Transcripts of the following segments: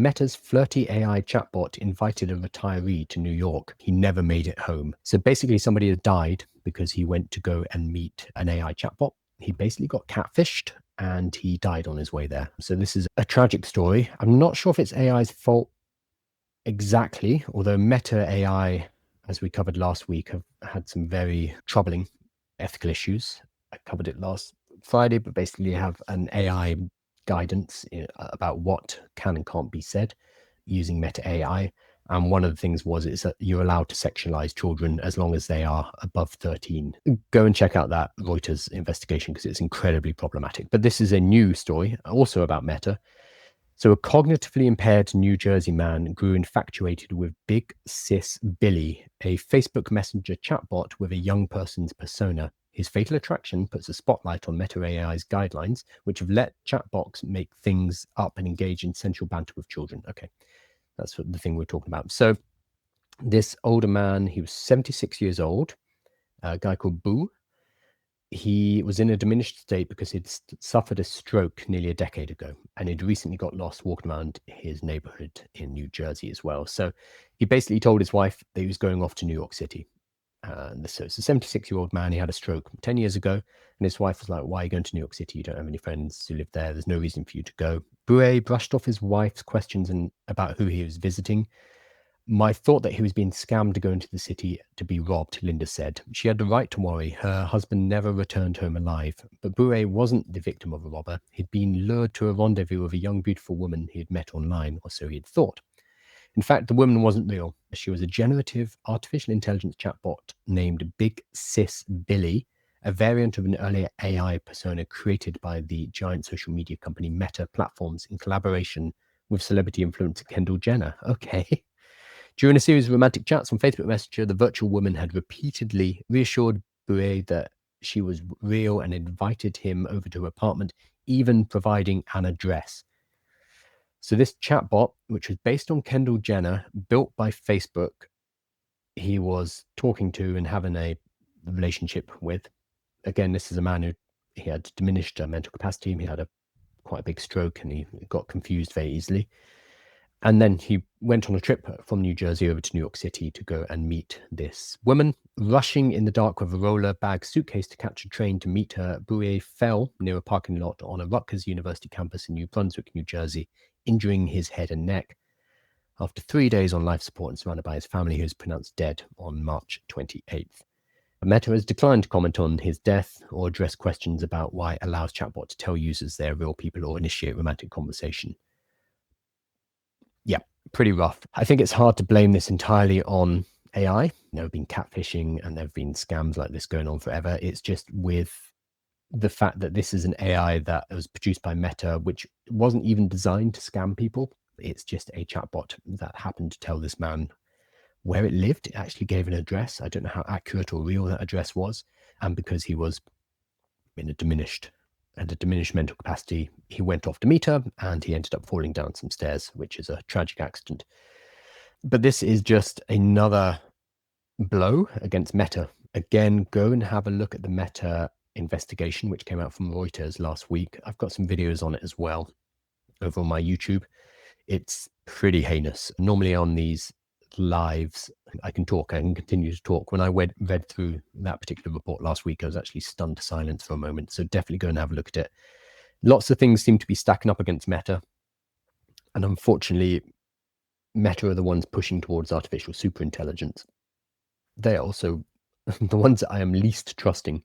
Meta's flirty AI chatbot invited a retiree to New York. He never made it home. So basically somebody had died because he went to go and meet an AI chatbot. He basically got catfished and he died on his way there. So this is a tragic story. I'm not sure if it's AI's fault exactly, although Meta AI, as we covered last week, have had some very troubling ethical issues. I covered it last Friday, but basically have an AI guidance about what can and can't be said using Meta AI. And one of the things is that you're allowed to sexualize children as long as they are above 13. Go and check out that Reuters investigation because it's incredibly problematic. But this is a new story, also about Meta. So a cognitively impaired New Jersey man grew infatuated with Big Sis Billie, a Facebook Messenger chatbot with a young person's persona. His fatal attraction puts a spotlight on Meta AI's guidelines, which have let chatbots make things up and engage in sensual banter with children. Okay, that's the thing we're talking about. So this older man, he was 76 years old, a guy called Boo. He was in a diminished state because he'd suffered a stroke nearly a decade ago, and he'd recently got lost walking around his neighborhood in New Jersey as well. So he basically told his wife that he was going off to New York City. So it's a 76-year-old man. He had a stroke 10 years ago, and his wife was like, "Why are you going to New York City? You don't have any friends who live there. There's no reason for you to go." Bouet brushed off his wife's questions about who he was visiting. "My thought that he was being scammed to go into the city to be robbed," Linda said. She had the right to worry. Her husband never returned home alive. But Bouet wasn't the victim of a robber. He'd been lured to a rendezvous with a young, beautiful woman he had met online, or so he had thought. In fact, the woman wasn't real. She was a generative artificial intelligence chatbot named Big Sis Billie, a variant of an earlier AI persona created by the giant social media company Meta Platforms in collaboration with celebrity influencer Kendall Jenner. Okay. During a series of romantic chats on Facebook Messenger, the virtual woman had repeatedly reassured Bouet that she was real and invited him over to her apartment, even providing an address. So this chatbot, which was based on Kendall Jenner, built by Facebook, he was talking to and having a relationship with. Again, this is a man who he had diminished mental capacity. He had quite a big stroke and he got confused very easily. And then he went on a trip from New Jersey over to New York City to go and meet this woman. Rushing in the dark with a roller bag suitcase to catch a train to meet her, Bouet fell near a parking lot on a Rutgers University campus in New Brunswick, New Jersey, injuring his head and neck. After 3 days on life support and surrounded by his family, he was pronounced dead on March 28th. Meta has declined to comment on his death or address questions about why it allows chatbot to tell users they're real people or initiate romantic conversation. Yeah, pretty rough. I think it's hard to blame this entirely on AI. There have been catfishing and there have been scams like this going on forever. It's just with the fact that this is an AI that was produced by Meta, which wasn't even designed to scam people. It's just a chatbot that happened to tell this man where it lived. It actually gave an address. I don't know how accurate or real that address was. And because he was in a diminished mental capacity, he went off to meet her and he ended up falling down some stairs, which is a tragic accident. But this is just another blow against Meta. Again, go and have a look at the Meta investigation, which came out from Reuters last week. I've got some videos on it as well over on my YouTube. It's pretty heinous. Normally on these lives, I can continue to talk. When I read through that particular report last week, I was actually stunned to silence for a moment. So definitely go and have a look at it. Lots of things seem to be stacking up against Meta. And unfortunately, Meta are the ones pushing towards artificial superintelligence. They are also the ones that I am least trusting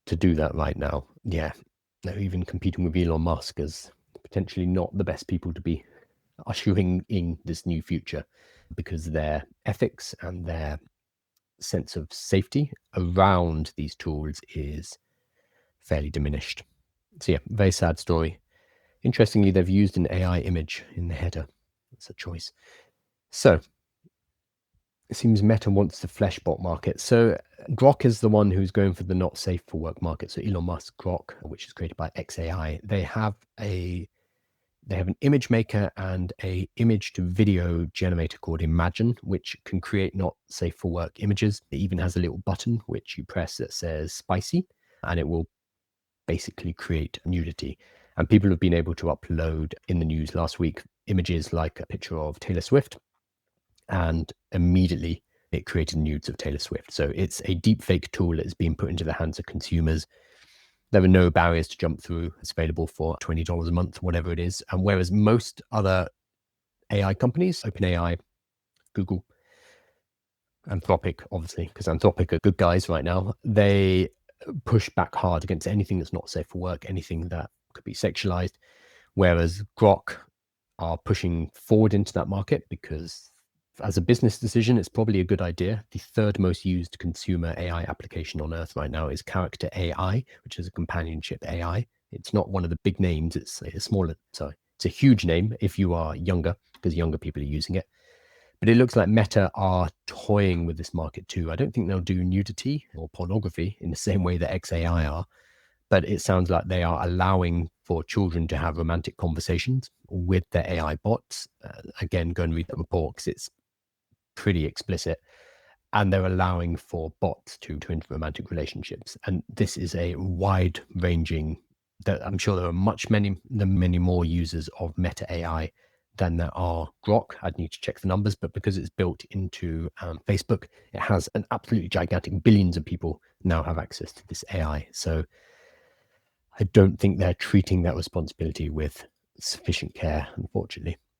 to do that right now. Yeah, they're even competing with Elon Musk as potentially not the best people to be ushering in this new future, because their ethics and their sense of safety around these tools is fairly diminished. So yeah, very sad story. Interestingly, they've used an AI image in the header. That's a choice. So it seems Meta wants the fleshbot market. So Grok is the one who's going for the not safe for work market. So Elon Musk Grok, which is created by XAI, they have an image maker and a image to video generator called Imagine, which can create not safe for work images. It even has a little button which you press that says spicy, and it will basically create nudity. And people have been able to upload, in the news last week, images like a picture of Taylor Swift, and immediately it created nudes of Taylor Swift. So it's a deepfake tool that is being put into the hands of consumers. There are no barriers to jump through. It's available for $20 a month, whatever it is. And whereas most other AI companies, OpenAI, Google, Anthropic, obviously, because Anthropic are good guys right now, they push back hard against anything that's not safe for work, anything that could be sexualized. Whereas Grok are pushing forward into that market because, as a business decision, it's probably a good idea. The third most used consumer AI application on earth right now is Character AI, which is a companionship AI. It's not one of the big names. It's a smaller, sorry, it's a huge name if you are younger, because younger people are using it. But it looks like Meta are toying with this market too. I don't think they'll do nudity or pornography in the same way that XAI are, but it sounds like they are allowing for children to have romantic conversations with their AI bots. Again, go and read that report because it's pretty explicit. And they're allowing for bots to enter romantic relationships. And this is a wide ranging, that I'm sure there are many more users of Meta AI than there are Grok. I'd need to check the numbers, but because it's built into Facebook, it has an absolutely gigantic, billions of people now have access to this AI. So I don't think they're treating that responsibility with sufficient care, unfortunately.